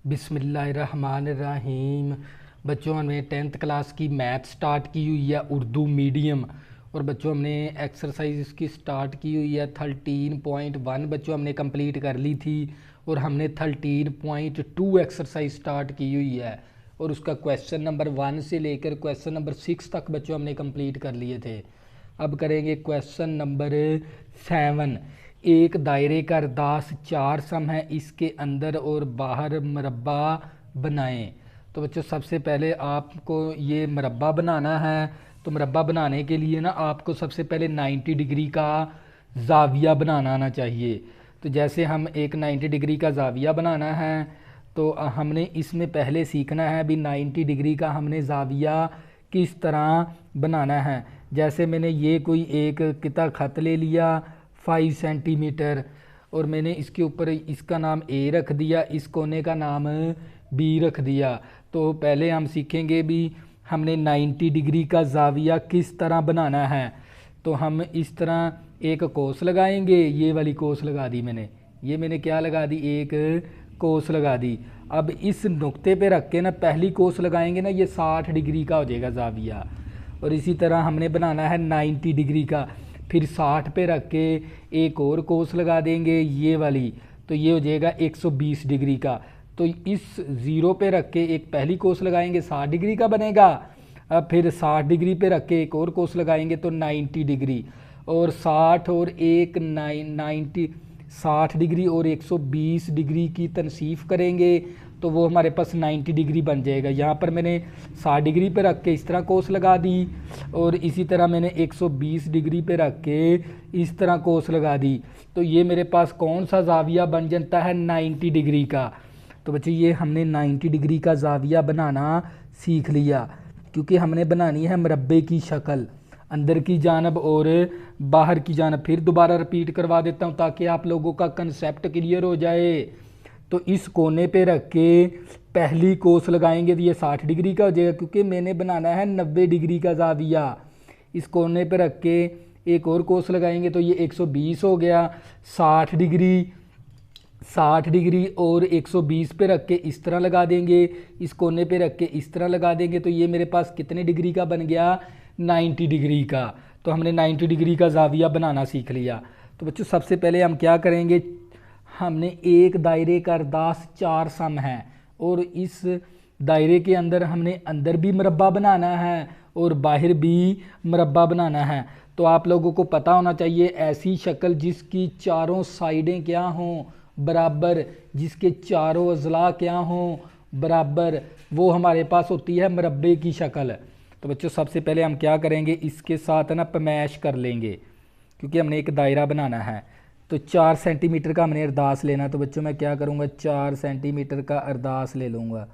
बिस्मिल्लाहिर्रहमानिर्रहीम। बच्चों हमने 10th क्लास की मैथ स्टार्ट की हुई है उर्दू मीडियम। और बच्चों हमने एक्सरसाइज इसकी स्टार्ट की हुई है 13.1 बच्चों हमने कंप्लीट कर ली थी। और हमने 13.2 एक्सरसाइज स्टार्ट की हुई है और उसका क्वेश्चन नंबर 1 से लेकर क्वेश्चन नंबर 6 तक बच्चों हमने कंप्लीट कर लिए थे। अब करेंगे क्वेश्चन नंबर 7। एक दायरे का अर्दास 4 सम है, इसके अंदर और बाहर मरबा बनाएं। तो बच्चों सबसे पहले आपको ये मरबा बनाना है। तो मरबा बनाने के लिए ना आपको सबसे पहले 90 डिग्री का ज़ाविया बनाना आना चाहिए। तो जैसे हम एक 90 डिग्री का ज़ाविया बनाना है तो हमने इसमें पहले सीखना है भी 90 डिग्री का हमने ज़ाविया किस तरह बनाना है। जैसे मैंने ये कोई एक किता खत ले लिया 5 सेंटीमीटर और मैंने इसके ऊपर इसका नाम ए रख दिया, इस कोने का नाम बी रख दिया। तो पहले हम सीखेंगे भी हमने 90 डिग्री का ज़ाविया किस तरह बनाना है। तो हम इस तरह एक कोस लगाएंगे, ये वाली कोस लगा दी मैंने क्या लगा दी, एक कोस लगा दी। अब इस नुक्ते पे रख के ना पहली कोस लगाएंगे ना, ये 60 डिग्री का हो जाएगा ज़ाविया। और इसी तरह हमने बनाना है 90 डिग्री का, फिर 60 पे रख के एक और कोस लगा देंगे ये वाली, तो ये हो जाएगा 120 डिग्री का। तो इस ज़ीरो पे रख के एक पहली कोस लगाएंगे 60 डिग्री का बनेगा। अब फिर 60 डिग्री पे रख के एक और कोस लगाएंगे तो 90 डिग्री, और 60 और एक 90 60 डिग्री और 120 डिग्री की तनसीफ करेंगे तो वो हमारे पास 90 डिग्री बन जाएगा। यहाँ पर मैंने 60 डिग्री पे रख के इस तरह कोस लगा दी और इसी तरह मैंने 120 डिग्री पे रख के इस तरह कोस लगा दी। तो ये मेरे पास कौन सा ज़ाविया बन जाता है, 90 डिग्री का। तो बच्चे ये हमने 90 डिग्री का ज़ाविया बनाना सीख लिया, क्योंकि हमने बनानी है मरब्बे की शक्ल, अंदर की जानब और बाहर की जानब। फिर दोबारा रिपीट करवा देता हूँ ताकि आप लोगों का कंसेप्ट क्लियर हो जाए। तो इस कोने पे रख के पहली कोस लगाएंगे तो ये 60 डिग्री का हो जाएगा, क्योंकि मैंने बनाना है 90 डिग्री का ज़ाविया। इस कोने पे रख के एक और कोस लगाएंगे तो ये 120 हो गया। 60 डिग्री और 120 पे रख के इस तरह लगा देंगे, इस कोने पे रख के इस तरह लगा देंगे तो ये मेरे पास कितने डिग्री का बन गया, 90 डिग्री का। तो हमने 90 डिग्री का ज़ाविया बनाना सीख लिया। तो बच्चों सबसे पहले हम क्या करेंगे, हमने एक दायरे का अर्दास 4 सम है और इस दायरे के अंदर हमने अंदर भी मरबा बनाना है और बाहर भी मरबा बनाना है। तो आप लोगों को पता होना चाहिए ऐसी शक्ल जिसकी चारों साइडें क्या हों बराबर, जिसके चारों अजला क्या हों बराबर, वो हमारे पास होती है मरबे की शक्ल। तो बच्चों सबसे पहले हम क्या करेंगे, इसके साथ ना पैमाइश कर लेंगे, क्योंकि हमने एक दायरा बनाना है। तो 4 सेंटीमीटर का हमने अरदास लेना। तो बच्चों मैं क्या करूँगा, 4 सेंटीमीटर का अरदास ले लूँगा।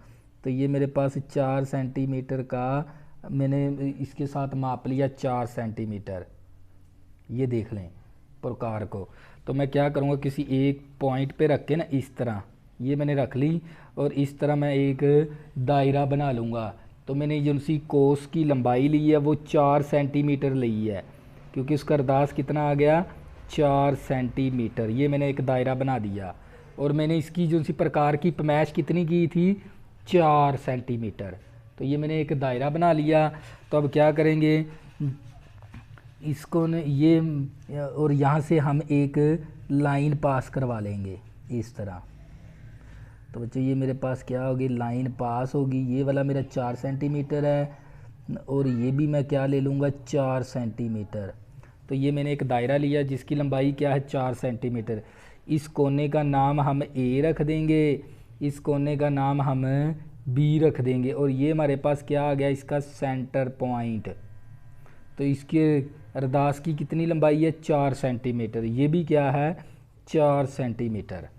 तो ये मेरे पास 4 सेंटीमीटर का मैंने इसके साथ माप लिया 4 सेंटीमीटर। ये देख लें प्रकार को। तो मैं क्या करूँगा, किसी एक पॉइंट पे रख के ना इस तरह ये मैंने रख ली और इस तरह मैं एक दायरा बना लूँगा। तो मैंने जो सी कोस की लंबाई ली है वो 4 सेंटीमीटर ली है, क्योंकि उसका अरदास कितना आ गया, 4 सेंटीमीटर। ये मैंने एक दायरा बना दिया और मैंने इसकी जो सी प्रकार की पैमाइश कितनी की थी, 4 सेंटीमीटर। तो ये मैंने एक दायरा बना लिया। तो अब क्या करेंगे, इसको न ये और यहाँ से हम एक लाइन पास करवा लेंगे इस तरह। तो बच्चों ये मेरे पास क्या होगी, लाइन पास होगी। ये वाला मेरा 4 सेंटीमीटर है और ये भी मैं क्या ले लूँगा, 4 सेंटीमीटर। तो ये मैंने एक दायरा लिया जिसकी लंबाई क्या है, 4 सेंटीमीटर। इस कोने का नाम हम ए रख देंगे, इस कोने का नाम हम बी रख देंगे और ये हमारे पास क्या आ गया, इसका सेंटर पॉइंट। तो इसके अरदास की कितनी लंबाई है, 4 सेंटीमीटर। ये भी क्या है, 4 सेंटीमीटर।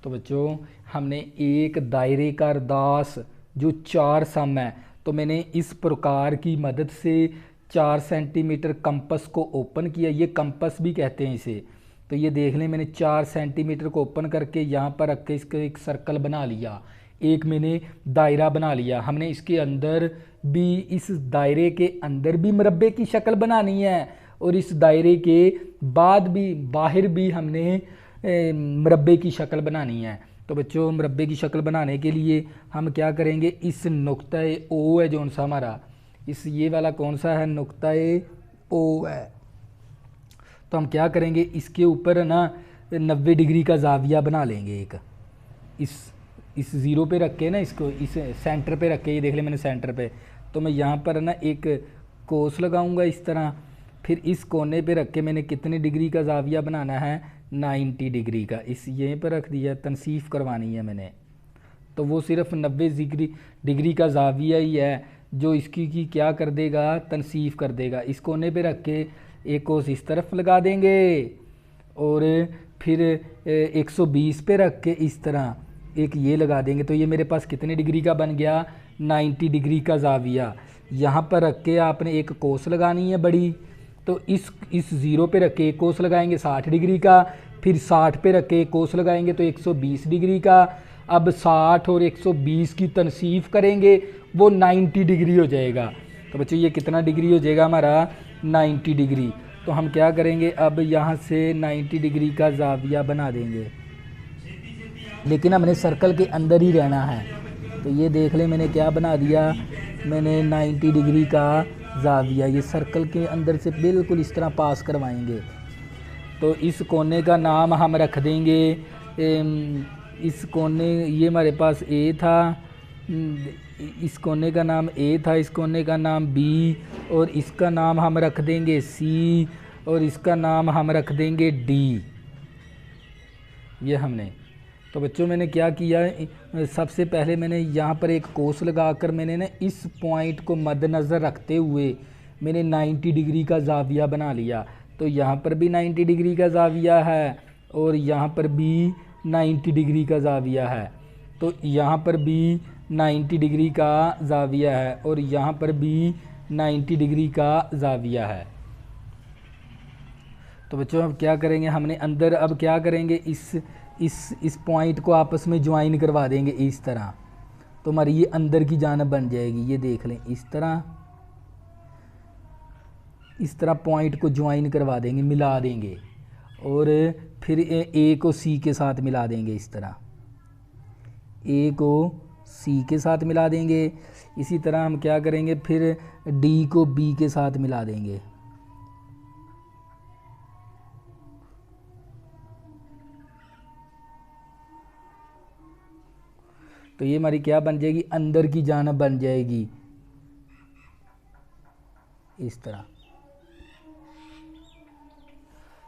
तो बच्चों हमने एक दायरे का अरदास जो 4 सम है, तो मैंने इस प्रकार की मदद से 4 सेंटीमीटर कंपस को ओपन किया। ये कंपस भी कहते हैं इसे। तो ये देख लें, मैंने 4 सेंटीमीटर को ओपन करके यहाँ पर रख के इसका एक सर्कल बना लिया, एक मैंने दायरा बना लिया। हमने इसके अंदर भी, इस दायरे के अंदर भी मरबे की शक्ल बनानी है और इस दायरे के बाद भी बाहर भी हमने मरबे की शक्ल बनानी है। तो बच्चों मुरब्बे की शक्ल बनाने के लिए हम क्या करेंगे, इस नुक्ता ओ है जो सा हमारा, इस ये वाला कौन सा है, नुक्ता ओ है, तो हम क्या करेंगे, इसके ऊपर ना 90 डिग्री का जाविया बना लेंगे एक, इस ज़ीरो पे रख के ना, इसको इस सेंटर पे रख के, ये देख ले मैंने सेंटर पे, तो मैं यहाँ पर ना एक कोस लगाऊंगा इस तरह, फिर इस कोने पे रख के मैंने कितने डिग्री का जाविया बनाना है, 90 डिग्री का, इस यहीं पर रख दिया, तनसीफ करवानी है मैंने, तो वो सिर्फ 90 डिग्री का जाविया ही है जो इसकी की क्या कर देगा, तनसीफ कर देगा। इस कोने पे रख के एक कोस इस तरफ लगा देंगे और फिर 120 पे रख के इस तरह एक ये लगा देंगे, तो ये मेरे पास कितने डिग्री का बन गया, 90 डिग्री का जाविया। यहाँ पर रख के आपने एक कोस लगानी है बड़ी, तो इस ज़ीरो पे रख के एक कोस लगाएंगे 60 डिग्री का, फिर 60 पे रख के एक कोस लगाएंगे तो 120 डिग्री का। अब 60 और 120 की तनसीफ करेंगे, वो 90 डिग्री हो जाएगा। तो बच्चों ये कितना डिग्री हो जाएगा हमारा, 90 डिग्री। तो हम क्या करेंगे, अब यहाँ से 90 डिग्री का जाविया बना देंगे, लेकिन हमने सर्कल के अंदर ही रहना है। तो ये देख ले मैंने क्या बना दिया, मैंने 90 डिग्री का जाविया ये सर्कल के अंदर से बिल्कुल इस तरह पास करवाएंगे। तो इस कोने का नाम हम रख देंगे, इस कोने, ये हमारे पास ए था, इस कोने का नाम ए था, इस कोने का नाम बी, और इसका नाम हम रख देंगे सी, और इसका नाम हम रख देंगे डी। ये हमने, तो बच्चों मैंने क्या किया, सबसे पहले मैंने यहाँ पर एक कोस लगाकर मैंने ना इस पॉइंट को मद्देनज़र रखते हुए मैंने 90 डिग्री का जाविया बना लिया। तो यहाँ पर भी 90 डिग्री का जाविया है और यहाँ पर भी 90 डिग्री का जाविया है, तो यहाँ पर भी 90 डिग्री का जाविया है और यहाँ पर भी 90 डिग्री का जाविया है। तो बच्चों अब क्या करेंगे, हमने अंदर अब क्या करेंगे, इस पॉइंट को आपस में ज्वाइन करवा देंगे इस तरह, तो हमारी ये अंदर की जानब बन जाएगी। ये देख लें इस तरह पॉइंट को ज्वाइन करवा देंगे, मिला देंगे, और फिर ए को सी के साथ मिला देंगे, इस तरह ए को सी के साथ मिला देंगे। इसी तरह हम क्या करेंगे, फिर डी को बी के साथ मिला देंगे। तो ये हमारी क्या बन जाएगी, अंदर की जानब बन जाएगी इस तरह।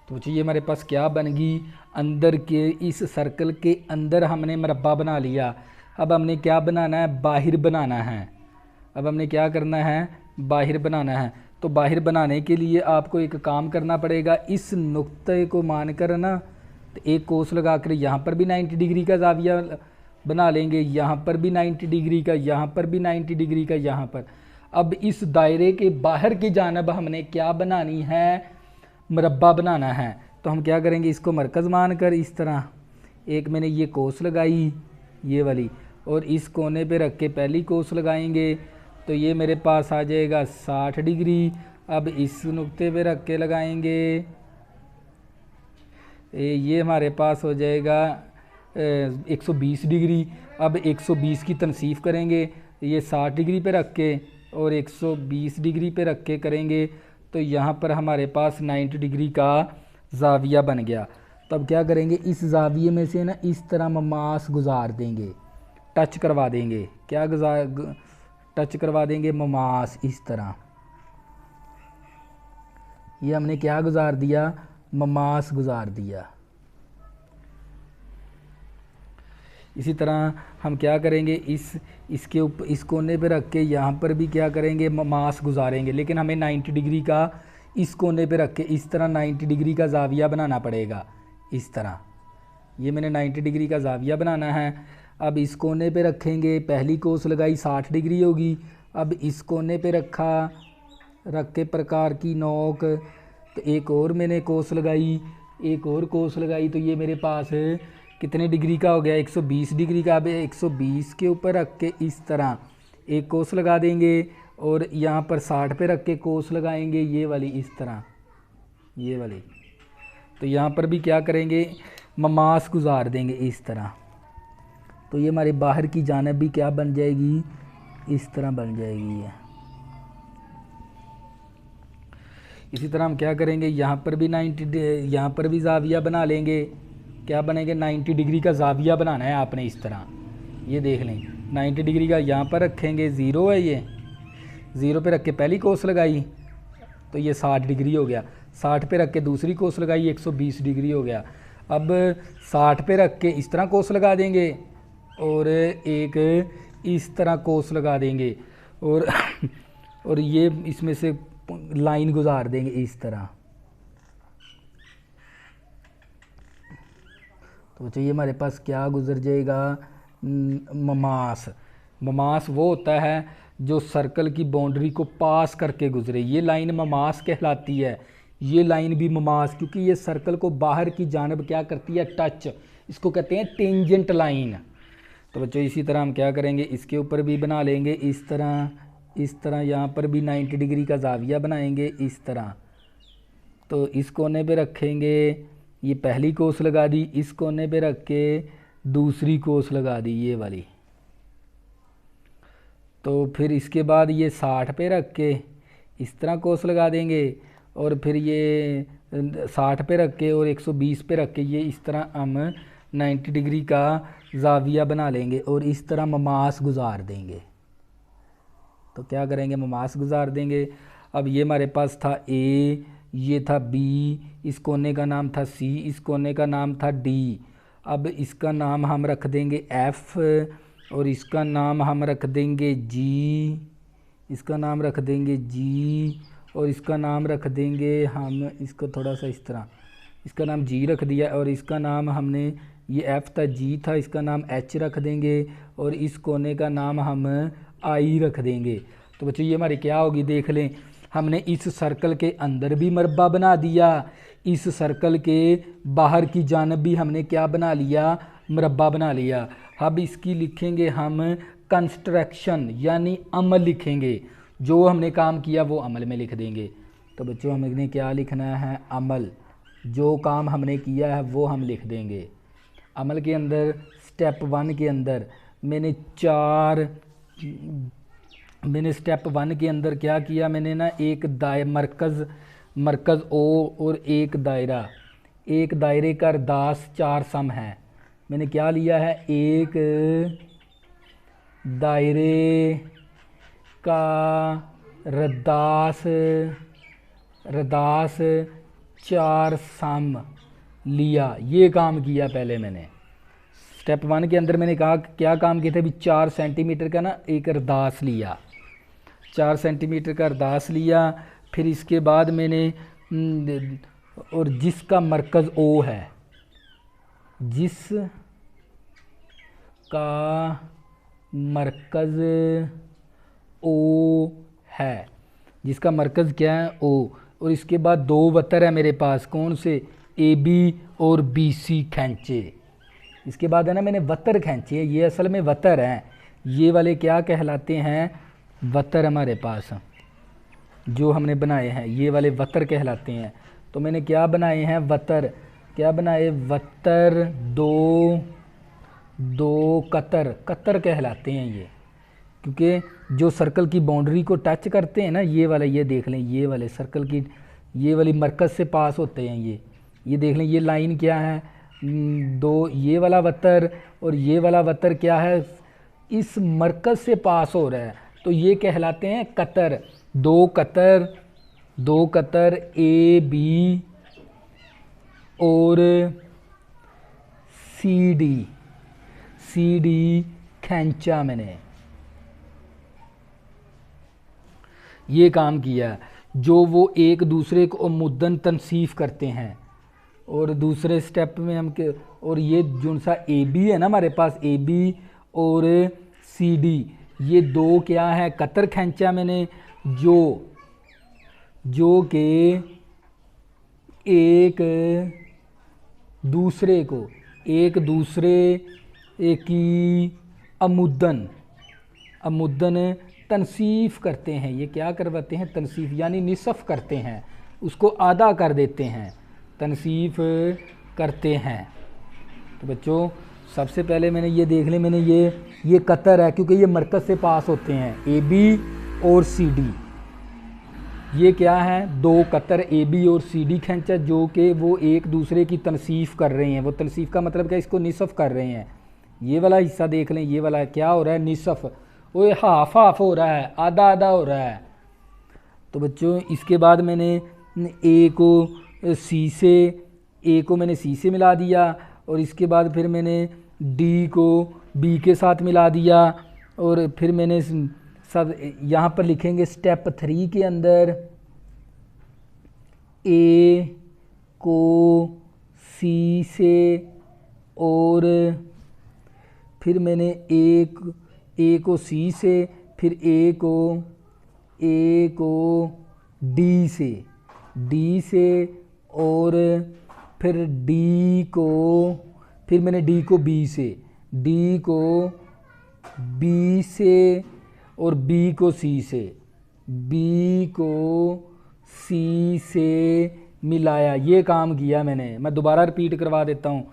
तो ये हमारे पास क्या बन गई, अंदर के इस सर्कल के अंदर हमने मरब्बा बना लिया। अब हमने क्या बनाना है, बाहर बनाना है। अब हमने क्या करना है, बाहर बनाना है। तो बाहर बनाने के लिए आपको एक काम करना पड़ेगा, इस नुक्ते को मानकर ना तो एक कोस लगाकर यहाँ पर भी 90 डिग्री का जाविया बना लेंगे, यहाँ पर भी 90 डिग्री का, यहाँ पर भी 90 डिग्री का, यहाँ पर। अब इस दायरे के बाहर की जानब हमने क्या बनानी है, मरब्बा बनाना है। तो हम क्या करेंगे, इसको मरकज़ मान कर इस तरह एक मैंने ये कोस लगाई, ये वाली, और इस कोने पे रख के पहली कोस लगाएंगे, तो ये मेरे पास आ जाएगा 60 डिग्री। अब इस नुक्ते पे रख के लगाएंगे, ये हमारे पास हो जाएगा 120 डिग्री। अब 120 की तनसीफ करेंगे, ये 60 डिग्री पे रख के और 120 डिग्री पे रख के करेंगे, तो यहाँ पर हमारे पास 90 डिग्री का जाविया बन गया। तब क्या करेंगे, इस जाविये में से ना इस तरह ममास गुजार देंगे, टच करवा देंगे। क्या टच करवा देंगे, ममास, इस तरह। ये हमने क्या गुजार दिया, ममास गुजार दिया। इसी तरह हम क्या करेंगे, इसके ऊपर इस कोने पे रख के यहाँ पर भी क्या करेंगे, मास गुजारेंगे, लेकिन हमें 90 डिग्री का इस कोने पे रख के इस तरह 90 डिग्री का जाविया बनाना पड़ेगा, इस तरह। ये मैंने 90 डिग्री का जाविया बनाना है। अब इस कोने पे रखेंगे, पहली कोस लगाई 60 डिग्री होगी। अब इस कोने पे रख के प्रकार की नोक, तो एक और मैंने कोस लगाई, एक और कोस लगाई, तो ये मेरे पास कितने डिग्री का हो गया, 120 डिग्री का। अब 120 के ऊपर रख के इस तरह एक कोस लगा देंगे और यहाँ पर 60 पे रख के कोस लगाएंगे, ये वाली, इस तरह, ये वाली। तो यहाँ पर भी क्या करेंगे, ममास गुजार देंगे इस तरह, तो ये हमारी बाहर की जानिब भी क्या बन जाएगी, इस तरह बन जाएगी ये। इसी तरह हम क्या करेंगे, यहाँ पर भी 90, यहाँ पर भी जाविया बना लेंगे। क्या बनेंगे, 90 डिग्री का जाविया बनाना है आपने इस तरह। ये देख लें 90 डिग्री का यहाँ पर रखेंगे, ज़ीरो है ये, ज़ीरो पे रख के पहली कोस लगाई तो ये 60 डिग्री हो गया। 60 पे रख के दूसरी कोस लगाई, 120 डिग्री हो गया। अब 60 पे रख के इस तरह कोस लगा देंगे और एक इस तरह कोस लगा देंगे और और ये इसमें से लाइन गुजार देंगे इस तरह। तो बच्चों ये हमारे पास क्या गुजर जाएगा, ममास। ममास वो होता है जो सर्कल की बाउंड्री को पास करके गुजरे, ये लाइन ममास कहलाती है। ये लाइन भी ममास, क्योंकि ये सर्कल को बाहर की जानब क्या करती है, टच, इसको कहते हैं टेंजेंट लाइन। तो बच्चों इसी तरह हम क्या करेंगे, इसके ऊपर भी बना लेंगे इस तरह, इस तरह यहाँ पर भी 90 डिग्री का जाविया बनाएंगे इस तरह। तो इस कोने पे रखेंगे, ये पहली कोस लगा दी, इस कोने पे रख के दूसरी कोस लगा दी ये वाली। तो फिर इसके बाद ये 60 पे रख के इस तरह कोस लगा देंगे और फिर ये 60 पे रख के और 120 पे रख के ये इस तरह हम 90 डिग्री का जाविया बना लेंगे और इस तरह ममास गुजार देंगे। तो क्या करेंगे, ममास गुजार देंगे। अब ये हमारे पास था ए, ये था बी, इस कोने का नाम था सी, इस कोने का नाम था डी। अब इसका नाम हम रख देंगे एफ़ और इसका नाम हम रख देंगे जी, इसका नाम रख देंगे जी और इसका नाम रख देंगे हम, इसको थोड़ा सा इस तरह, इसका नाम जी रख दिया और इसका नाम हमने, ये एफ़ था, जी था, इसका नाम एच रख देंगे और इस कोने का नाम हम आई रख देंगे। तो बच्चों ये हमारी क्या होगी, देख लें, हमने इस सर्कल के अंदर भी मरबा बना दिया, इस सर्कल के बाहर की जानब भी हमने क्या बना लिया, मरबा बना लिया। अब इसकी लिखेंगे हम कंस्ट्रक्शन, यानी अमल लिखेंगे। जो हमने काम किया वो अमल में लिख देंगे। तो बच्चों हमने क्या लिखना है, अमल। जो काम हमने किया है वो हम लिख देंगे। अमल के अंदर स्टेप 1 के अंदर मैंने स्टेप 1 के अंदर क्या किया, मैंने ना एक मरकज़ ओ और एक दायरे का रदास 4 सम है। मैंने क्या लिया है, एक दायरे का रदास 4 सम लिया, ये काम किया पहले मैंने। स्टेप 1 के अंदर मैंने कहा क्या काम किए थे, भी 4 सेंटीमीटर का ना एक रदास लिया, 4 सेंटीमीटर का रदास लिया। फिर इसके बाद मैंने और जिसका मरकज़ ओ है, जिसका मरकज़ ओ है, जिसका मरकज़ क्या है, ओ। और इसके बाद 2 वतर है मेरे पास, कौन से, ए बी और बी सी खींचे। इसके बाद है ना मैंने वतर खींचे, ये असल में वतर हैं, ये वाले क्या कहलाते हैं, वतर हमारे पास जो हमने बनाए हैं ये वाले वतर कहलाते हैं। तो मैंने क्या बनाए हैं, वतर, क्या बनाए, वतर 2 कतर कहलाते हैं ये, क्योंकि जो सर्कल की बाउंड्री को टच करते हैं ना, ये वाले, ये देख लें, ये वाले सर्कल की ये वाली मरकज़ से पास होते हैं ये देख लें, ये लाइन क्या है, 2, ये वाला वतर और ये वाला वतर क्या है, इस मरकज़ से पास हो रहा है, तो ये कहलाते हैं कतर। 2 कतर ए बी और सी डी खींचा मैंने, ये काम किया। जो वो एक दूसरे को मुद्दन तनसीफ करते हैं। और दूसरे स्टेप में हम के, और ये जो सा ए बी है ना हमारे पास, ए बी और सी डी, ये 2 क्या है, कतर खींचा मैंने, जो के एक दूसरे की अमुदन तनसीफ करते हैं। ये क्या करवाते हैं, तनसीफ, यानी निसफ़ करते हैं, उसको आधा कर देते हैं, तनसीफ करते हैं। तो बच्चों सबसे पहले मैंने ये देख लें, मैंने ये कतर है क्योंकि ये मरकज़ से पास होते हैं, ए बी और सी डी। ये क्या है, दो कतर ए बी और सी डी खींचा जो कि वो एक दूसरे की तनसीफ कर रहे हैं। वो तनसीफ का मतलब क्या, इसको निसफ़ कर रहे हैं। ये वाला हिस्सा देख लें, ये वाला क्या हो रहा है, निसफ़। वो हाफ हाफ हो रहा है, आधा आधा हो रहा है। तो बच्चों इसके बाद मैंने ए को मैंने सी से मिला दिया, और इसके बाद फिर मैंने डी को बी के साथ मिला दिया, और फिर मैंने सब यहाँ पर लिखेंगे स्टेप 3 के अंदर ए को सी से, और फिर मैंने ए को सी से, फिर ए को डी से, और फिर फिर मैंने डी को बी से, और बी को सी से मिलाया। ये काम किया मैंने। मैं दोबारा रिपीट करवा देता हूँ।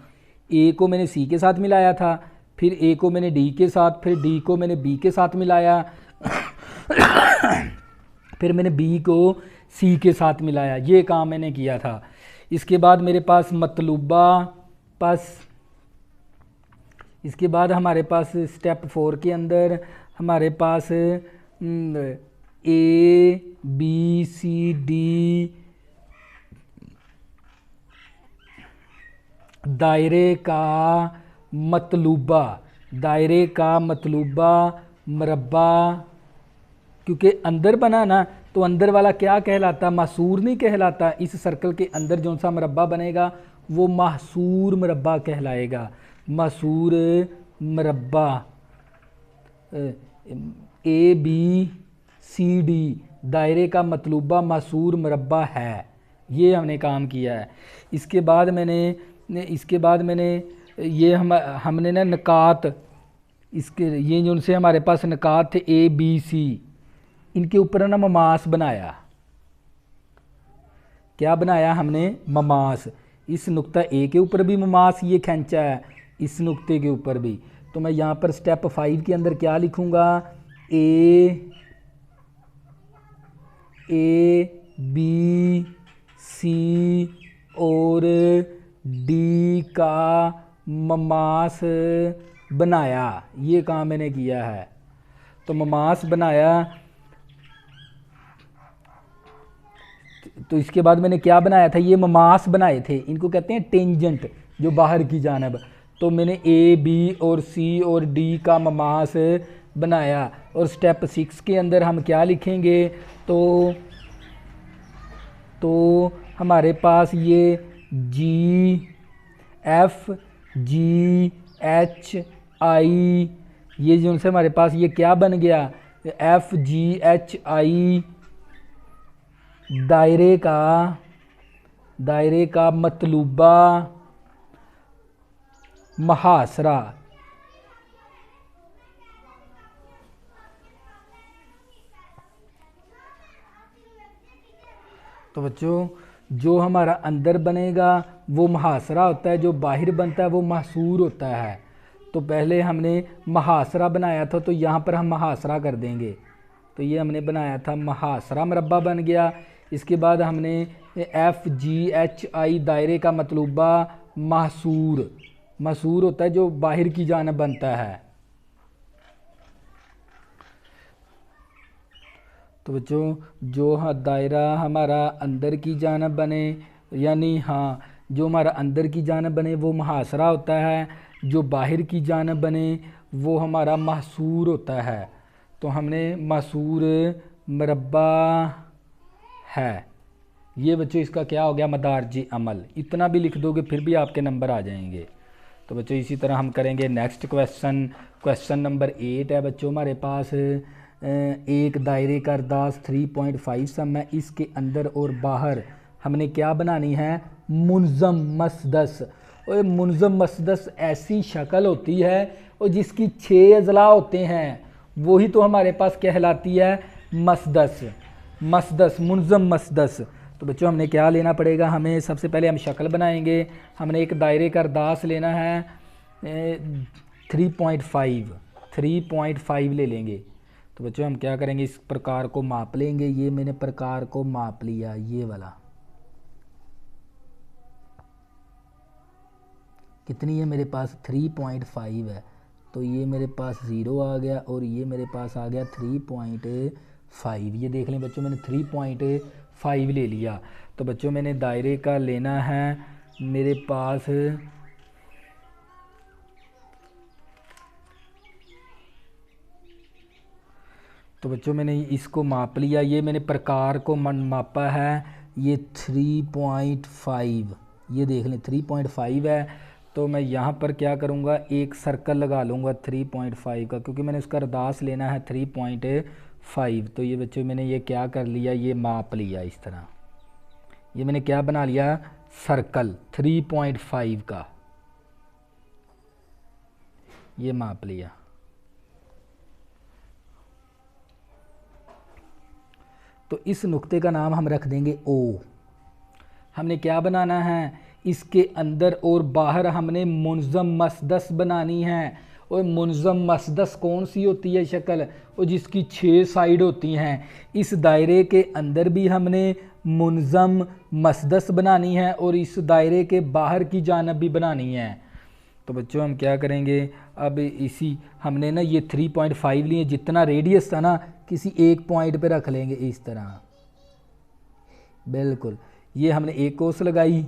ए को मैंने सी के साथ मिलाया था, फिर ए को मैंने डी के साथ, फिर डी को मैंने बी के साथ मिलाया, फिर मैंने बी को सी के साथ मिलाया। ये काम मैंने किया था। इसके बाद मेरे पास इसके बाद हमारे पास स्टेप 4 के अंदर हमारे पास ए बी सी डी दायरे का मतलूबा मरबा, क्योंकि अंदर बना ना, तो अंदर वाला क्या कहलाता, महसूर नहीं कहलाता। इस सर्कल के अंदर जो सा मरबा बनेगा वो महसूर मरबा कहलाएगा। महसूर मरबा ए बी सी डी दायरे का मतलूबा महसूर मरबा है। ये हमने काम किया है। इसके बाद मैंने ये हमने ना नकात, इसके ये जो उनसे हमारे पास नकात थे ए बी सी, इनके ऊपर ना ममास बनाया। क्या बनाया हमने, ममास। इस नुक्ता ए के ऊपर भी ममास ये खींचा है, इस नुक्ते के ऊपर भी। तो मैं यहाँ पर स्टेप 5 के अंदर क्या लिखूँगा, ए बी सी और डी का ममास बनाया। ये काम मैंने किया है। तो ममास बनाया, तो इसके बाद मैंने क्या बनाया था, ये ममास बनाए थे। इनको कहते हैं टेंजेंट, जो बाहर की जानब। तो मैंने ए बी और सी और डी का ममास बनाया। और स्टेप 6 के अंदर हम क्या लिखेंगे, तो हमारे पास ये जी एफ जी एच आई, ये जो से हमारे पास ये क्या बन गया, एफ जी एच आई दायरे का मतलूबा मुहासरा। तो बच्चों जो हमारा अंदर बनेगा वो मुहासरा होता है, जो बाहर बनता है वो महसूर होता है। तो पहले हमने मुहासरा बनाया था, तो यहाँ पर हम मुहासरा कर देंगे। तो ये हमने बनाया था, मुहासरा मरबा बन गया। इसके बाद हमने एफ जी एच आई दायरे का मतलूबा महसूर होता है, जो बाहर की जानब बनता है। तो बच्चों जो दायरा हमारा अंदर की जानब बने, यानी जो हमारा अंदर की जानब बने वो मुहासरा होता है, जो बाहर की जानब बने वो हमारा महसूर होता है। तो हमने महसूर मरबा है। ये बच्चों इसका क्या हो गया, मदारजी अमल। इतना भी लिख दोगे फिर भी आपके नंबर आ जाएंगे। तो बच्चों इसी तरह हम करेंगे नेक्स्ट क्वेश्चन नंबर 8 है बच्चों हमारे पास। एक दायरे का अर्दास 3.5 सम है, इसके अंदर और बाहर हमने क्या बनानी है, मुनज़म मसदस। और मुनज़म मसदस ऐसी शक्ल होती है और जिसकी 6 अज़ला होते हैं, वही तो हमारे पास कहलाती है मसदस। मुनज़म मसदस। तो बच्चों हमने क्या लेना पड़ेगा, हमें सबसे पहले हम शक्ल बनाएंगे। हमने एक दायरे का अर्दास लेना है, 3.5 ले लेंगे। तो बच्चों हम क्या करेंगे, इस प्रकार को माप लेंगे। ये मैंने प्रकार को माप लिया, ये वाला कितनी है मेरे पास 3.5 है, तो ये मेरे पास 0 आ गया और ये मेरे पास आ गया 3.5। ये देख लें बच्चों, मैंने 3.5 ले लिया। तो बच्चों मैंने दायरे का लेना है मेरे पास, तो बच्चों मैंने इसको माप लिया। ये मैंने प्रकार को मापा है, ये 3.5, ये देख लें 3.5 है। तो मैं यहाँ पर क्या करूँगा, एक सर्कल लगा लूँगा 3.5 का, क्योंकि मैंने उसका रदास लेना है 3.5। तो ये बच्चों मैंने ये क्या कर लिया, ये माप लिया इस तरह। ये मैंने क्या बना लिया, सर्कल 3.5 का, ये माप लिया। तो इस नुक्ते का नाम हम रख देंगे O। हमने क्या बनाना है, इसके अंदर और बाहर हमने मुनज़्ज़म मसदस बनानी है। और मुनज़्ज़म मसदस कौन सी होती है शक्ल, और जिसकी 6 साइड होती हैं। इस दायरे के अंदर भी हमने मुनज़्ज़म मसदस बनानी है और इस दायरे के बाहर की जानब भी बनानी है। तो बच्चों हम क्या करेंगे, अब इसी हमने ना ये 3.5 लिए, जितना रेडियस था ना किसी एक पॉइंट पे रख लेंगे इस तरह, बिल्कुल। ये हमने एक कोस लगाई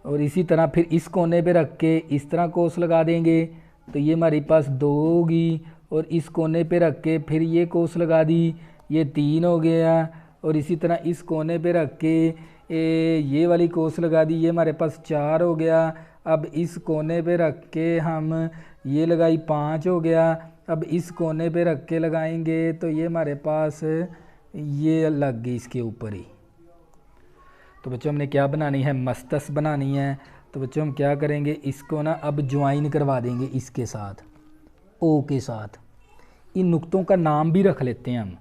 और इसी तरह फिर इस कोने पे रख के इस तरह कोस लगा देंगे। तो ये हमारे पास 2 होगी, और इस कोने पे रख के फिर ये कोस लगा दी, ये 3 हो गया। और इसी तरह इस कोने पे रख के ये वाली कोस लगा दी, ये हमारे पास 4 हो गया। अब इस कोने पे रख के हम ये लगाई 5 हो गया। अब इस कोने पे रख के लगाएंगे तो ये हमारे पास ये लग गई इसके ऊपर ही। तो बच्चों हमने क्या बनानी है, मस्तस बनानी है। तो बच्चों हम क्या करेंगे, इसको ना अब ज्वाइन करवा देंगे इसके साथ, ओ के साथ। इन नुक्तों का नाम भी रख लेते हैं हम।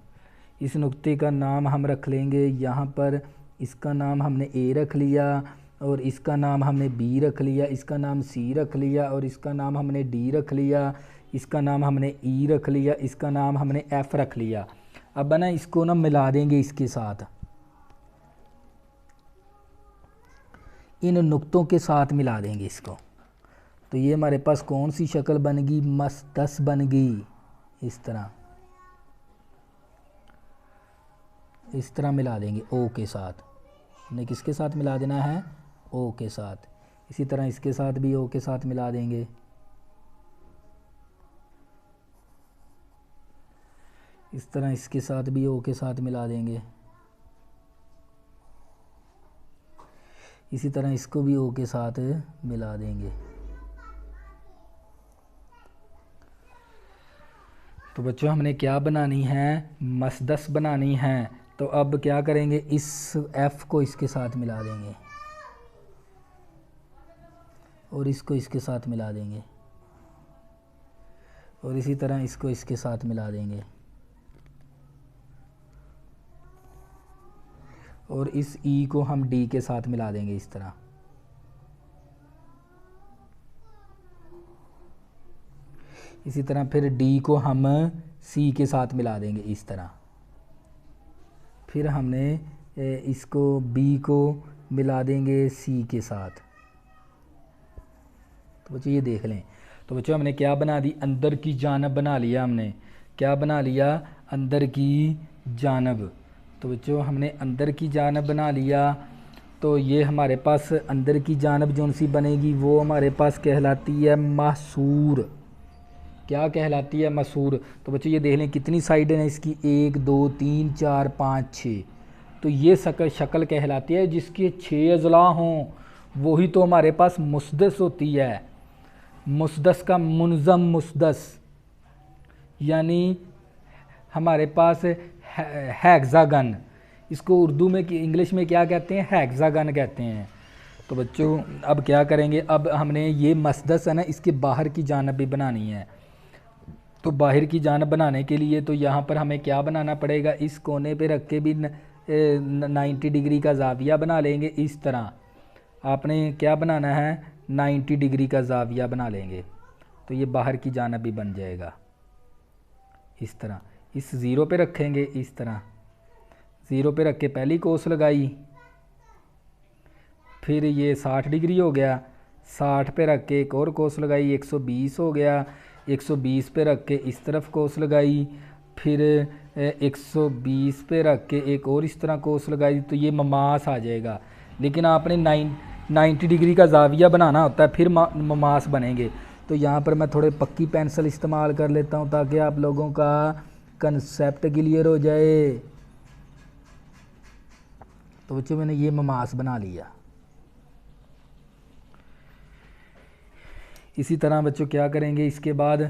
इस नुक्ते का नाम हम रख लेंगे यहाँ पर, इसका नाम हमने ए रख लिया, और इसका नाम हमने बी रख लिया, इसका नाम सी रख लिया, और इसका नाम हमने डी रख लिया, इसका नाम हमने ई रख लिया, इसका नाम हमने एफ़ रख लिया। अब ना इसको ना मिला देंगे इसके साथ, इन नुक्तों के साथ मिला देंगे इसको। तो ये हमारे पास कौन सी शक्ल बन गई, मसदस बन गई। इस तरह मिला देंगे ओ के साथ। हमने किसके साथ मिला देना है, ओ के साथ। इसी तरह इसके साथ भी ओ के साथ मिला देंगे। इस तरह इसके साथ भी ओ के साथ मिला देंगे। इसी तरह इसको भी ओ के साथ मिला देंगे। तो बच्चों हमने क्या बनानी है, मसदस बनानी है। तो अब क्या करेंगे, इस एफ़ को इसके साथ मिला देंगे और इसको इसके साथ मिला देंगे, और इसी तरह इसको इसके साथ मिला देंगे, और इस ई को हम डी के साथ मिला देंगे इस तरह। इसी तरह फिर डी को हम सी के साथ मिला देंगे इस तरह। फिर हमने इसको बी को मिला देंगे सी के साथ। तो बच्चों ये देख लें। तो बच्चों हमने क्या बना दी, अंदर की जानब बना लिया। हमने क्या बना लिया, अंदर की जानब। तो बच्चों हमने अंदर की जानब बना लिया। तो ये हमारे पास अंदर की जानब जौन सी बनेगी वो हमारे पास कहलाती है महसूर। क्या कहलाती है, मसूर। तो बच्चों ये देख लें कितनी साइड है इसकी, 1 2 3 4 5 6। तो ये शक्ल कहलाती है जिसके 6 अज़ला हों, वही तो हमारे पास मुसदस होती है। मुसदस का मुनज़्ज़म मुसदस, यानी हमारे पास हेक्सागन। इसको उर्दू में इंग्लिश में क्या कहते हैं, हेक्सागन कहते हैं। तो बच्चों अब क्या करेंगे, अब हमने ये मसदस है ना, इसके बाहर की जानब भी बनानी है। तो बाहर की जानब बनाने के लिए तो यहाँ पर हमें क्या बनाना पड़ेगा, इस कोने पे रख के भी 90 डिग्री का ज़ाविया बना लेंगे। इस तरह आपने क्या बनाना है, 90 डिग्री का ज़ाविया बना लेंगे तो ये बाहर की जानिब भी बन जाएगा इस तरह। इस ज़ीरो पे रखेंगे, इस तरह ज़ीरो पे रख के पहली कोस लगाई, फिर ये 60 डिग्री हो गया, 60 पे रख के एक और कोस लगाई, 120 हो गया, 120 पे रख के इस तरफ कोस लगाई, फिर 120 पे रख के एक और इस तरह कोस लगाई, तो ये ममास आ जाएगा। लेकिन आपने 90 डिग्री का ज़ाविया बनाना होता है, फिर ममास बनेंगे। तो यहाँ पर मैं थोड़े पक्की पेंसिल इस्तेमाल कर लेता हूँ ताकि आप लोगों का कंसेप्ट क्लियर हो जाए। तो बच्चों मैंने ये ममास बना लिया। इसी तरह बच्चों क्या करेंगे, इसके बाद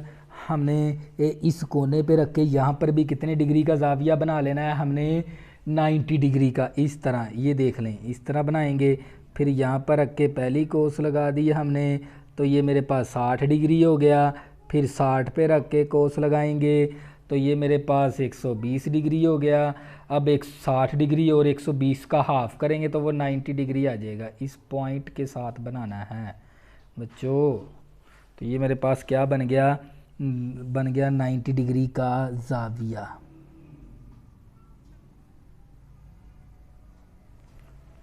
हमने इस कोने पे रख के यहाँ पर भी कितने डिग्री का ज़ाविया बना लेना है, हमने 90 डिग्री का। इस तरह ये देख लें, इस तरह बनाएंगे। फिर यहाँ पर रख के पहली कोस लगा दी हमने, तो ये मेरे पास 60 डिग्री हो गया। फिर 60 पे रख के कोस लगाएंगे तो ये मेरे पास 120 डिग्री हो गया। अब 60 डिग्री और 120 का हाफ करेंगे तो वो 90 डिग्री आ जाएगा। इस पॉइंट के साथ बनाना है बच्चों। तो ये मेरे पास क्या बन गया, 90 डिग्री का ज़ाविया।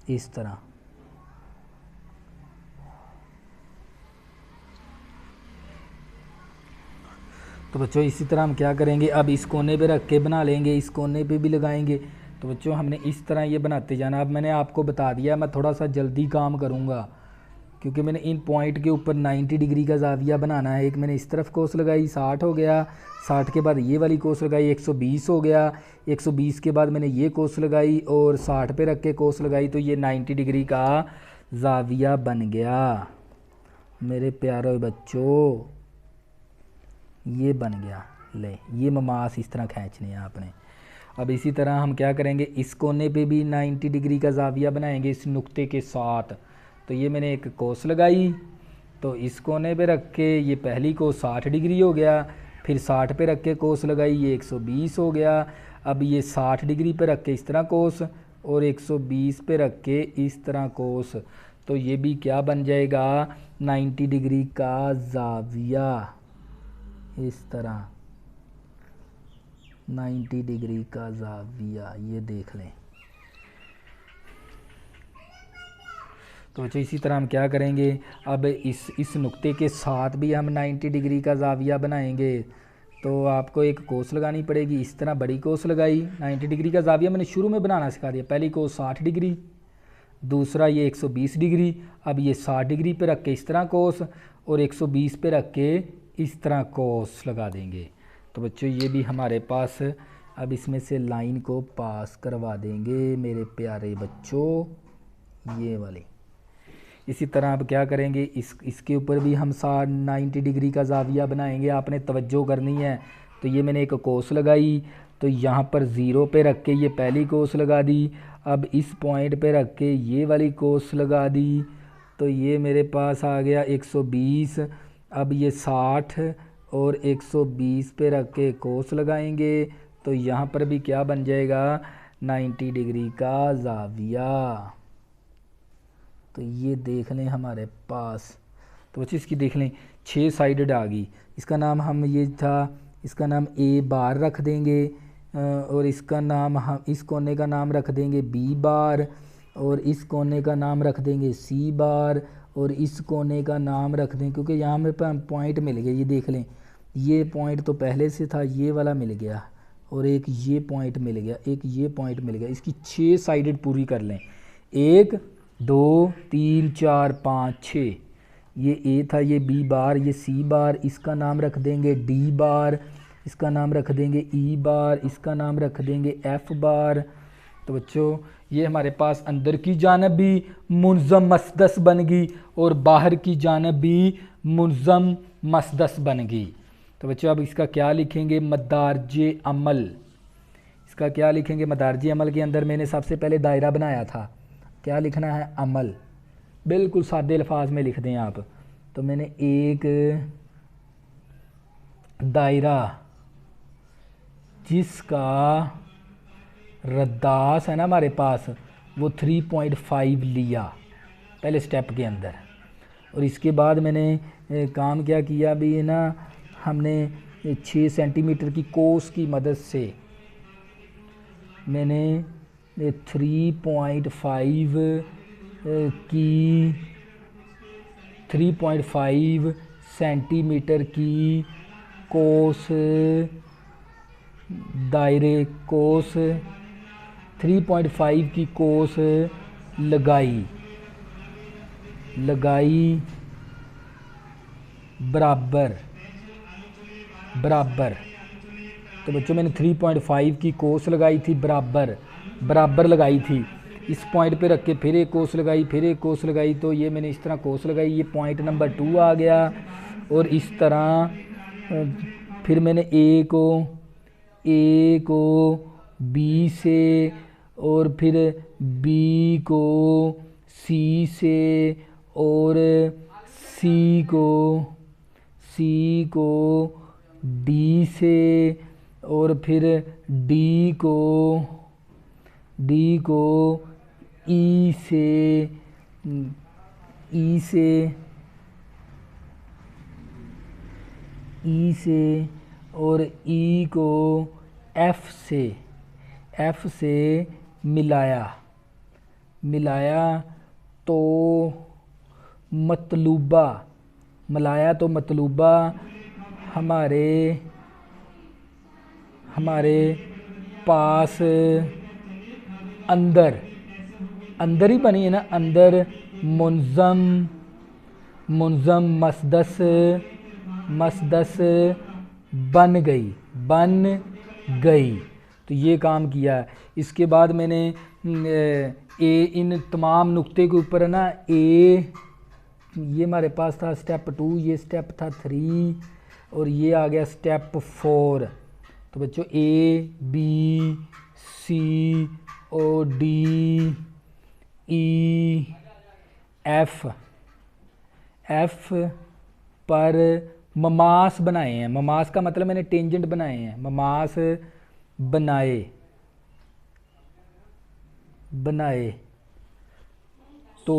इस तरह तो बच्चों इसी तरह हम क्या करेंगे, अब इस कोने पे रख के बना लेंगे, इस कोने पे भी लगाएंगे। तो बच्चों हमने इस तरह ये बनाते जाना। अब मैंने आपको बता दिया, मैं थोड़ा सा जल्दी काम करूँगा क्योंकि मैंने इन पॉइंट के ऊपर 90 डिग्री का ज़ाविया बनाना है। एक मैंने इस तरफ कोस लगाई, 60 हो गया, 60 के बाद ये वाली कोस लगाई, 120 हो गया, 120 के बाद मैंने ये कोस लगाई और 60 पे रख के कोस लगाई, तो ये 90 डिग्री का ज़ाविया बन गया मेरे प्यारे बच्चों। ये बन गया। ले ये ममास इस तरह खींचने हैं आपने। अब इसी तरह हम क्या करेंगे, इस कोने पे भी 90 डिग्री का ज़ाविया बनाएंगे इस नुक्ते के साथ। तो ये मैंने एक कोस लगाई, तो इस कोने पे रख के ये पहली कोस 60 डिग्री हो गया, फिर 60 पे रख के कोस लगाई, ये 120 हो गया। अब ये 60 डिग्री पे रख के इस तरह कोस और 120 पे रख के इस तरह कोस, तो ये भी क्या बन जाएगा, 90 डिग्री का ज़ाविया। इस तरह 90 डिग्री का ज़ाविया, ये देख लें। तो बच्चों इसी तरह हम क्या करेंगे, अब इस नुक्ते के साथ भी हम 90 डिग्री का ज़ाविया बनाएंगे। तो आपको एक कोस लगानी पड़ेगी, इस तरह बड़ी कोस लगाई। 90 डिग्री का ज़ाविया मैंने शुरू में बनाना सिखा दिया। पहली कोस 60 डिग्री, दूसरा ये 120 डिग्री। अब ये 60 डिग्री पे रख के इस तरह कोस और 120 पे रख के इस तरह कोस लगा देंगे। तो बच्चों ये भी हमारे पास, अब इसमें से लाइन को पास करवा देंगे मेरे प्यारे बच्चों, ये वाली। इसी तरह अब क्या करेंगे, इसके ऊपर भी हम 90 डिग्री का ज़ाविया बनाएंगे। आपने तवज्जो करनी है। तो ये मैंने एक कोस लगाई, तो यहाँ पर ज़ीरो पे रख के ये पहली कोस लगा दी। अब इस पॉइंट पे रख के ये वाली कोस लगा दी, तो ये मेरे पास आ गया 120। अब ये 60 और 120 पे रख के कोस लगाएंगे, तो यहाँ पर भी क्या बन जाएगा, 90 डिग्री का ज़ाविया। तो ये देख लें हमारे पास। तो बच्चे इसकी देख लें 6 साइडेड आ गई। इसका नाम हम ये था, इसका नाम ए बार रख देंगे और इसका नाम हम इस कोने का नाम रख देंगे बी बार और इस कोने का नाम रख देंगे सी बार और इस कोने का नाम रख दें, क्योंकि यहाँ में पॉइंट मिल गया। ये देख लें, ये पॉइंट तो पहले से था, ये वाला मिल गया और एक ये पॉइंट मिल गया, एक ये पॉइंट मिल गया। इसकी 6 साइडेड पूरी कर लें, 1 2 3 4 5 6। ये ए था, ये बी बार, ये सी बार, इसका नाम रख देंगे डी बार, इसका नाम रख देंगे ई बार, इसका नाम रख देंगे एफ बार। तो बच्चों ये हमारे पास अंदर की जानब भी मुनज़म मसदस बन गई और बाहर की जानब भी मुनज़म मसदस बन गई। तो बच्चों अब इसका क्या लिखेंगे, मदारजे अमल। इसका क्या लिखेंगे, मदारजे अमल के अंदर मैंने सबसे पहले दायरा बनाया था। क्या लिखना है, अमल। बिल्कुल सादे अल्फाज में लिख दें आप। तो मैंने एक दायरा जिसका रद्दास है ना हमारे पास, वो 3.5 लिया पहले स्टेप के अंदर, और इसके बाद मैंने काम क्या किया अभी है ना, हमने 6 सेंटीमीटर की कोस की मदद से मैंने 3.5 सेंटीमीटर की कोस दायरे 3.5 की कोस लगाई बराबर। तो बच्चों मैंने 3.5 की कोस लगाई थी, बराबर लगाई थी। इस पॉइंट पे रख के फिर एक कोस लगाई, तो ये मैंने इस तरह कोस लगाई, ये पॉइंट नंबर 2 आ गया। और इस तरह फिर मैंने ए को बी से और फिर बी को सी से और सी को डी से और फिर डी को ई से और ई को एफ से मिलाया तो मतलूबा हमारे पास अंदर ही बनी है ना, अंदर मुंज़म मसदस बन गई। तो ये काम किया। इसके बाद मैंने इन तमाम नुक्ते के ऊपर है ना ये हमारे पास था स्टेप 2, ये स्टेप था 3 और ये आ गया स्टेप 4। तो बच्चों A B C O D E F पर ममास बनाए हैं। ममास का मतलब मैंने टेंजेंट बनाए हैं, ममास बनाए तो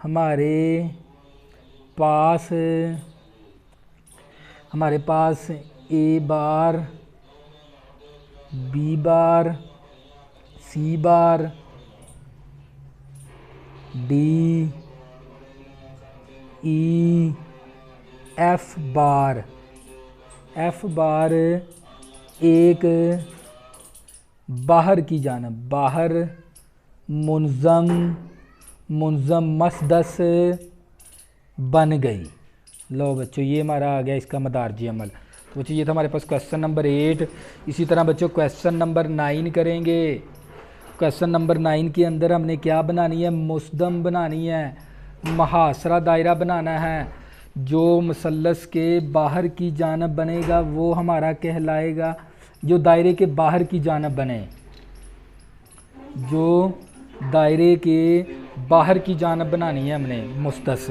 हमारे पास ए बार बी बार सी बार डी ई एफ बार एक बाहर मुंज़म मसदस बन गई। लो बच्चों ये हमारा आ गया इसका मदारजी अमल। तो बच्चों ये था हमारे पास क्वेश्चन नंबर 8। इसी तरह बच्चों क्वेश्चन नंबर 9 करेंगे। क्वेश्चन नंबर 9 के अंदर हमने क्या बनानी है, मुस्दम बनानी है, मुहासरा दायरा बनाना है। जो मुसल्लस के बाहर की जानब बनेगा वो हमारा कहलाएगा, जो दायरे के बाहर की जानब बने, जो दायरे के बाहर की जानब बनानी है हमने मुस्तस।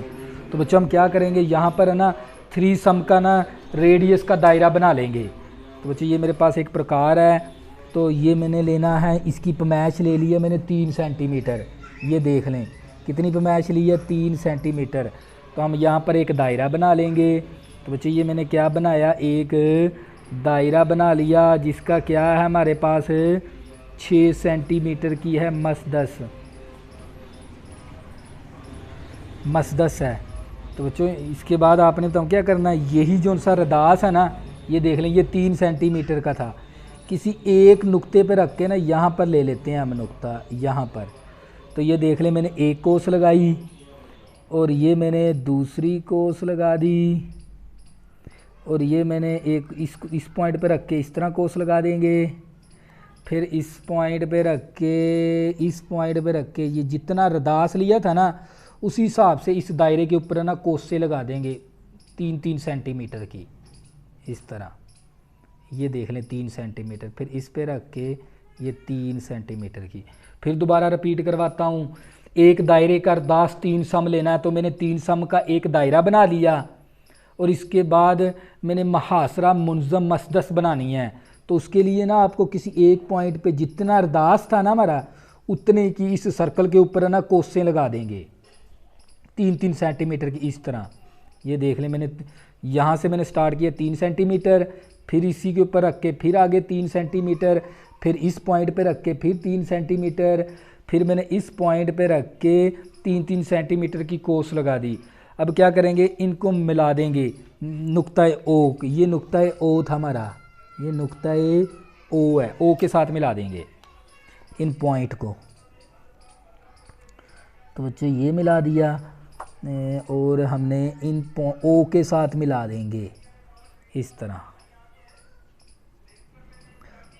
तो बच्चों हम क्या करेंगे, यहाँ पर है ना 3 सम का ना रेडियस का दायरा बना लेंगे। तो बच्चों ये मेरे पास एक प्रकार है, तो ये मैंने लेना है, इसकी पैमाइश ले ली है मैंने 3 सेंटीमीटर। ये देख लें कितनी पैमाइश ली है, 3 सेंटीमीटर। तो हम यहाँ पर एक दायरा बना लेंगे। तो बच्चों ये मैंने क्या बनाया, एक दायरा बना लिया जिसका क्या है हमारे पास 6 सेंटीमीटर की है मसदस है। तो बच्चों इसके बाद आपने तो क्या करना है, यही जो सा रदास है ना, ये देख लें ये 3 सेंटीमीटर का था, किसी एक नुक्ते पर रख के ना यहाँ पर ले लेते हैं हम नुक्ता यहाँ पर। तो ये देख लें मैंने एक कोस लगाई और ये मैंने दूसरी कोस लगा दी और ये मैंने एक इस पॉइंट पे रख के इस तरह कोस लगा देंगे। फिर इस पॉइंट पे रख के ये जितना रदास लिया था ना उसी हिसाब से इस दायरे के ऊपर ना कोसे लगा देंगे 3-3 सेंटीमीटर की, इस तरह। ये देख लें 3 सेंटीमीटर, फिर इस पे रख के ये 3 सेंटीमीटर की। फिर दोबारा रिपीट करवाता हूँ, एक दायरे का रदास 3 सम लेना है, तो मैंने 3 सम का एक दायरा बना लिया और इसके बाद मैंने मुहासरा मुंज़म मसदस बनानी है। तो उसके लिए ना आपको किसी एक पॉइंट पे जितना रदास था ना हमारा, उतने की इस सर्कल के ऊपर ना कोसें लगा देंगे। 3-3 सेंटीमीटर की, इस तरह। ये देख लें, मैंने यहाँ से मैंने स्टार्ट किया 3 सेंटीमीटर, फिर इसी के ऊपर रख के फिर आगे 3 सेंटीमीटर, फिर इस पॉइंट पे रख के फिर 3 सेंटीमीटर, फिर मैंने इस पॉइंट पे रख के 3-3 सेंटीमीटर की कोस लगा दी। अब क्या करेंगे, इनको मिला देंगे नुक्ता ओ, ये नुक्ता ओ था हमारा, ये नुक्ता ओ है, ओ के साथ मिला देंगे इन पॉइंट को। तो बच्चों ये मिला दिया और हमने इन ओ के साथ मिला देंगे इस तरह।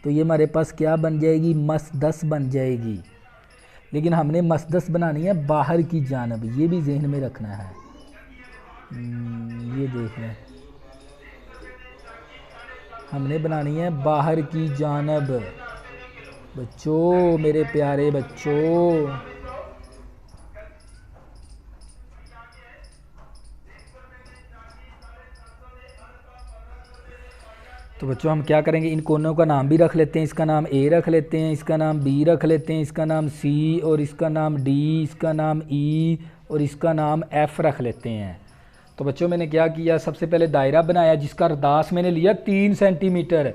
तो ये हमारे पास क्या बन जाएगी, मसदस बन जाएगी। लेकिन हमने मसदस बनानी है बाहर की जानब, ये भी जहन में रखना है। ये देख लें, हमने बनानी है बाहर की जानब बच्चों, मेरे प्यारे बच्चों। तो बच्चों हम क्या करेंगे, इन कोनों का नाम भी रख लेते हैं। इसका नाम ए रख लेते हैं, इसका नाम बी रख लेते हैं, इसका नाम सी, और इसका नाम डी, इसका नाम ई, और इसका नाम एफ़ रख लेते हैं। तो बच्चों मैंने क्या किया, सबसे पहले दायरा बनाया जिसका रदास मैंने लिया 3 सेंटीमीटर,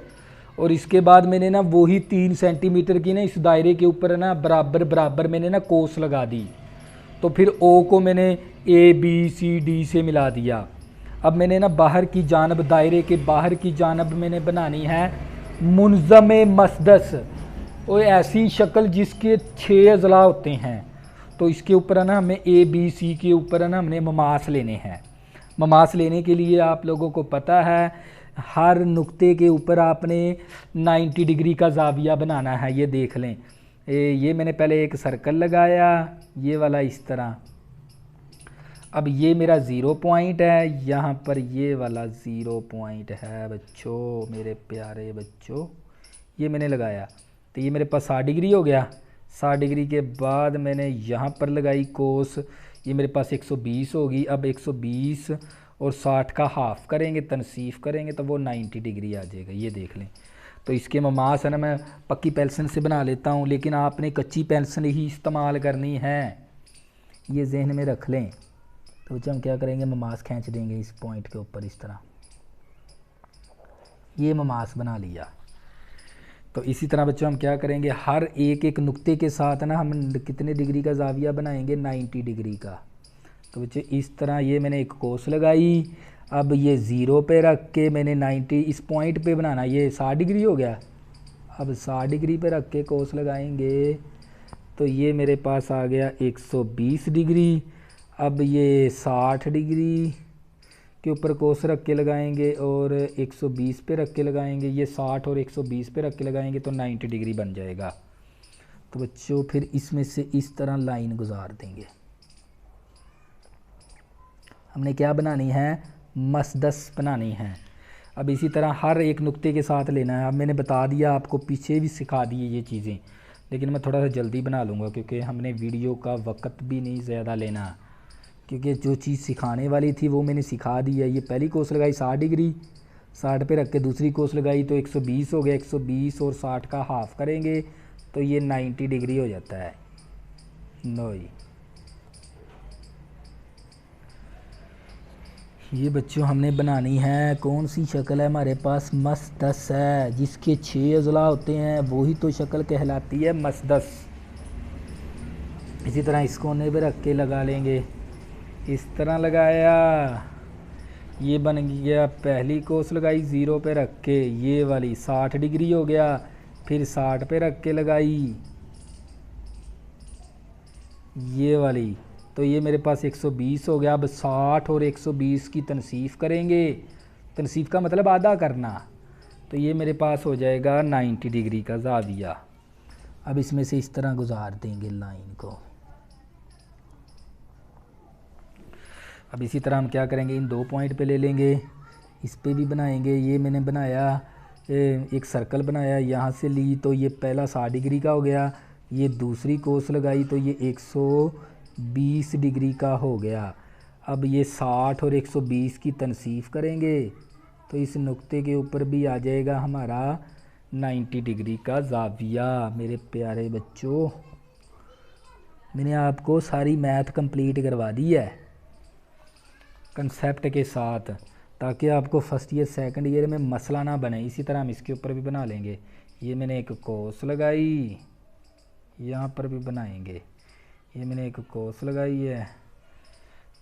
और इसके बाद मैंने ना वही 3 सेंटीमीटर की ना इस दायरे के ऊपर ना बराबर बराबर मैंने ना कोस लगा दी। तो फिर ओ को मैंने ए बी सी डी से मिला दिया। अब मैंने ना बाहर की जानब, दायरे के बाहर की जानब मैंने बनानी है मुनज़्ज़म मसदस, और ऐसी शक्ल जिसके 6 अज़ला होते हैं। तो इसके ऊपर है ना हमें ए बी सी के ऊपर है ना हमने ममास लेने हैं। ममास लेने के लिए आप लोगों को पता है हर नुक्ते के ऊपर आपने 90 डिग्री का ज़ाविया बनाना है। ये देख लें, ये मैंने पहले एक सर्कल लगाया, ये वाला इस तरह। अब ये मेरा 0 पॉइंट है, यहाँ पर ये वाला 0 पॉइंट है बच्चों, मेरे प्यारे बच्चों। ये मैंने लगाया तो ये मेरे पास 60 डिग्री हो गया। 60 डिग्री के बाद मैंने यहाँ पर लगाई कोस, ये मेरे पास 120 होगी। अब 120 और 60 का हाफ़ करेंगे, तनसीफ़ करेंगे तो वो 90 डिग्री आ जाएगा। ये देख लें। तो इसके ममास है ना मैं पक्की पेंसिल से बना लेता हूँ, लेकिन आपने कच्ची पेंसिल ही इस्तेमाल करनी है, ये जहन में रख लें। तो बच्चे हम क्या करेंगे, ममास खींच देंगे इस पॉइंट के ऊपर इस तरह। ये ममास बना लिया। तो इसी तरह बच्चों हम क्या करेंगे, हर एक एक नुक्ते के साथ ना हम कितने डिग्री का ज़ाविया बनाएंगे, 90 डिग्री का। तो बच्चे इस तरह ये मैंने एक कोस लगाई। अब ये 0 पे रख के मैंने 90 इस पॉइंट पे बनाना, ये 60 डिग्री हो गया। अब 60 डिग्री पे रख के कोस लगाएंगे तो ये मेरे पास आ गया 120 डिग्री। अब ये 60 डिग्री के ऊपर कोस रख के लगाएंगे और 120 पे रख के लगाएंगे। ये 60 और 120 पे रख के लगाएंगे तो 90 डिग्री बन जाएगा। तो बच्चों फिर इसमें से इस तरह लाइन गुजार देंगे। हमने क्या बनानी है, मसदस बनानी है। अब इसी तरह हर एक नुक्ते के साथ लेना है। अब मैंने बता दिया आपको, पीछे भी सिखा दिए ये चीज़ें, लेकिन मैं थोड़ा सा जल्दी बना लूँगा क्योंकि हमने वीडियो का वक्त भी नहीं ज़्यादा लेना, क्योंकि जो चीज़ सिखाने वाली थी वो मैंने सिखा दी है। ये पहली कोस लगाई 60 डिग्री, 60 पे रख के दूसरी कोस लगाई तो 120 हो गया। 120 और 60 का हाफ़ करेंगे तो ये 90 डिग्री हो जाता है। लो ये बच्चों हमने बनानी है कौन सी शक्ल है, हमारे पास मसदस है। जिसके 6 अज़ला होते हैं वही तो शक्ल कहलाती है मसदस। इसी तरह इस कोने पे रख के लगा लेंगे, इस तरह लगाया, ये बन गया। पहली कोस लगाई 0 पे रख के, ये वाली 60 डिग्री हो गया। फिर 60 पे रख के लगाई ये वाली, तो ये मेरे पास 120 हो गया। अब 60 और 120 की तनसीफ़ करेंगे, तनसीफ़ का मतलब आधा करना, तो ये मेरे पास हो जाएगा 90 डिग्री का ज़ाविया। अब इसमें से इस तरह गुजार देंगे लाइन को। अब इसी तरह हम क्या करेंगे, इन 2 पॉइंट पे ले लेंगे, इस पे भी बनाएंगे। ये मैंने बनाया एक सर्कल बनाया, यहाँ से ली तो ये पहला 60 डिग्री का हो गया। ये दूसरी कोस लगाई तो ये 120 डिग्री का हो गया। अब ये 60 और 120 की तनसीफ़ करेंगे तो इस नुक्ते के ऊपर भी आ जाएगा हमारा 90 डिग्री का ज़ाविया। मेरे प्यारे बच्चों, मैंने आपको सारी मैथ कंप्लीट करवा दी है। कंसेप्ट के साथ, ताकि आपको फर्स्ट ईयर सेकंड ईयर में मसला ना बने। इसी तरह हम इसके ऊपर भी बना लेंगे। ये मैंने एक कोस लगाई, यहाँ पर भी बनाएंगे। ये मैंने एक कोस लगाई है,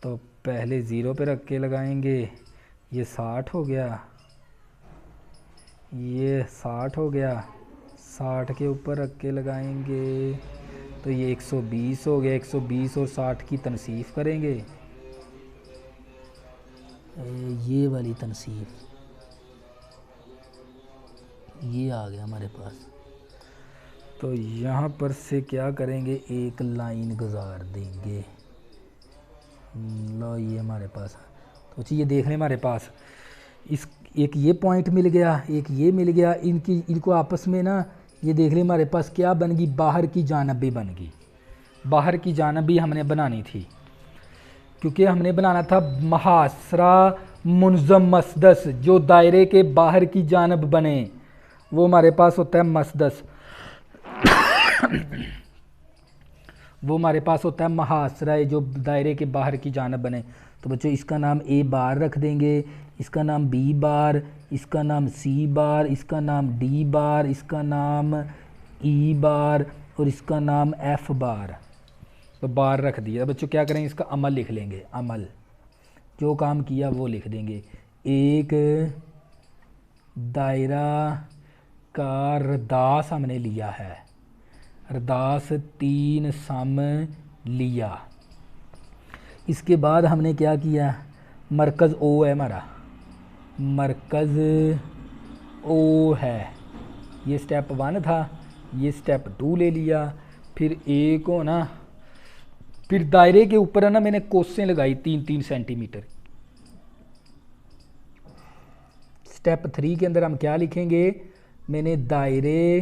तो पहले 0 पे रख के लगाएंगे। ये 60 हो गया, ये 60 हो गया, 60 के ऊपर रख के लगाएंगे तो ये 120 हो गया। 120 और 60 की तनसीफ करेंगे, ये वाली तनसीफ, ये आ गया हमारे पास। तो यहाँ पर से क्या करेंगे, एक लाइन गुजार देंगे। लो ये हमारे पास, तो चलिए देख लें हमारे पास इस एक ये पॉइंट मिल गया, एक ये मिल गया। इनको आपस में ना ये देख लें हमारे पास क्या बन गई, बाहर की जानब भी बन गई। बाहर की जानब भी हमने बनानी थी, क्योंकि हमने बनाना था महासरा मुनज़म मसदस, जो दायरे के बाहर की जानब बने, वो हमारे पास होता है मसदस। वो हमारे पास होता है महासरा, जो दायरे के बाहर की जानब बने। तो बच्चों इसका नाम ए बार रख देंगे, इसका नाम बी बार, इसका नाम सी बार, इसका नाम डी बार, इसका नाम ई बार और इसका नाम एफ बार। तो बार रख दिया। बच्चों क्या करेंगे, इसका अमल लिख लेंगे। अमल जो काम किया वो लिख देंगे। एक दायरा का रदास हमने लिया है, रदास 3 सम लिया। इसके बाद हमने क्या किया, मरकज़ ओ है हमारा, मरकज़ ओ है। ये स्टेप 1 था, ये स्टेप 2 ले लिया। फिर ए को ना, फिर दायरे के ऊपर ना मैंने कोसें लगाई 3-3 सेंटीमीटर। स्टेप 3 के अंदर हम क्या लिखेंगे, मैंने दायरे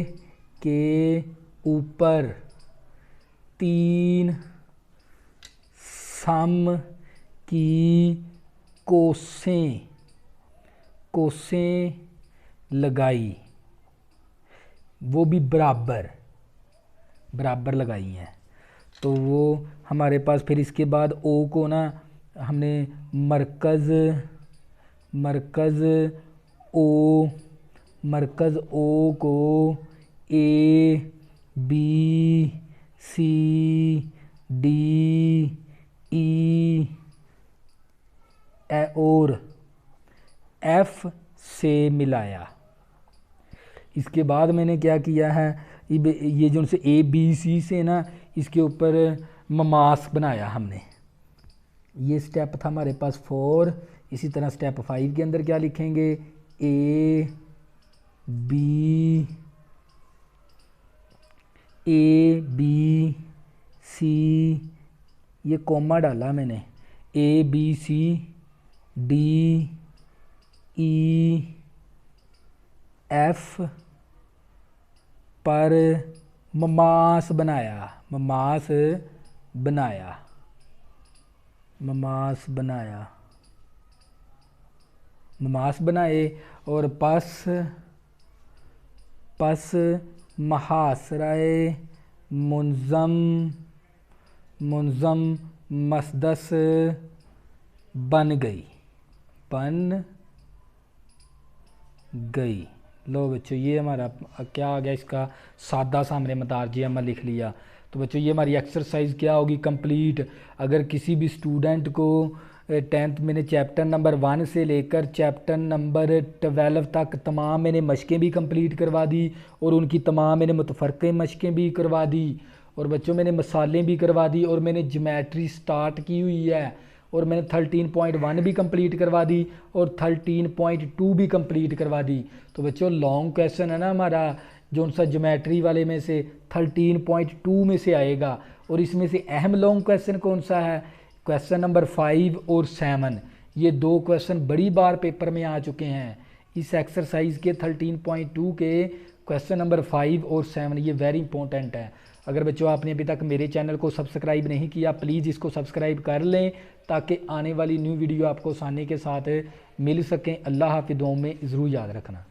के ऊपर 3 सम की कोसें लगाई, वो भी बराबर लगाई हैं। तो वो हमारे पास फिर इसके बाद ओ को ना हमने मरकज़ ओ को ए बी सी डी ई और एफ से मिलाया। इसके बाद मैंने क्या किया है, ये जो उनसे ए बी सी से ना इसके ऊपर ममास बनाया हमने। ये स्टेप था हमारे पास 4। इसी तरह स्टेप 5 के अंदर क्या लिखेंगे, ए बी सी, ये कोमा डाला मैंने, A B C D E F पर ममास बनाए और पस महासराए मुनज़म मसदस बन गई। लो बच्चों ये हमारा क्या आ गया, इसका सादा सा हमने मतारजी अमल लिख लिया। तो बच्चों ये हमारी एक्सरसाइज क्या होगी, कंप्लीट। अगर किसी भी स्टूडेंट को 10th मैंने चैप्टर नंबर 1 से लेकर चैप्टर नंबर 12 तक तमाम मैंने मशकें भी कंप्लीट करवा दी और उनकी तमाम मैंने मुतफ़रक़े मशकें भी करवा दी और बच्चों मैंने मसालें भी करवा दी और मैंने ज्योमेट्री स्टार्ट की हुई है और मैंने 13.1 भी कंप्लीट करवा दी और 13.2 भी कंप्लीट करवा दी। तो बच्चों लॉन्ग क्वेश्चन है ना हमारा, जो उनसा ज्योमेट्री वाले में से 13.2 में से आएगा। और इसमें से अहम लॉन्ग क्वेश्चन कौन सा है, क्वेश्चन नंबर 5 और 7। ये 2 क्वेश्चन बड़ी बार पेपर में आ चुके हैं। इस एक्सरसाइज के 13.2 के क्वेश्चन नंबर 5 और 7 ये वेरी इंपॉर्टेंट है। अगर बच्चों आपने अभी तक मेरे चैनल को सब्सक्राइब नहीं किया, प्लीज़ इसको सब्सक्राइब कर लें ताकि आने वाली न्यू वीडियो आपको आसानी के साथ मिल सकें। अल्लाह हाफ़िज़, दुआओं में ज़रूर याद रखना।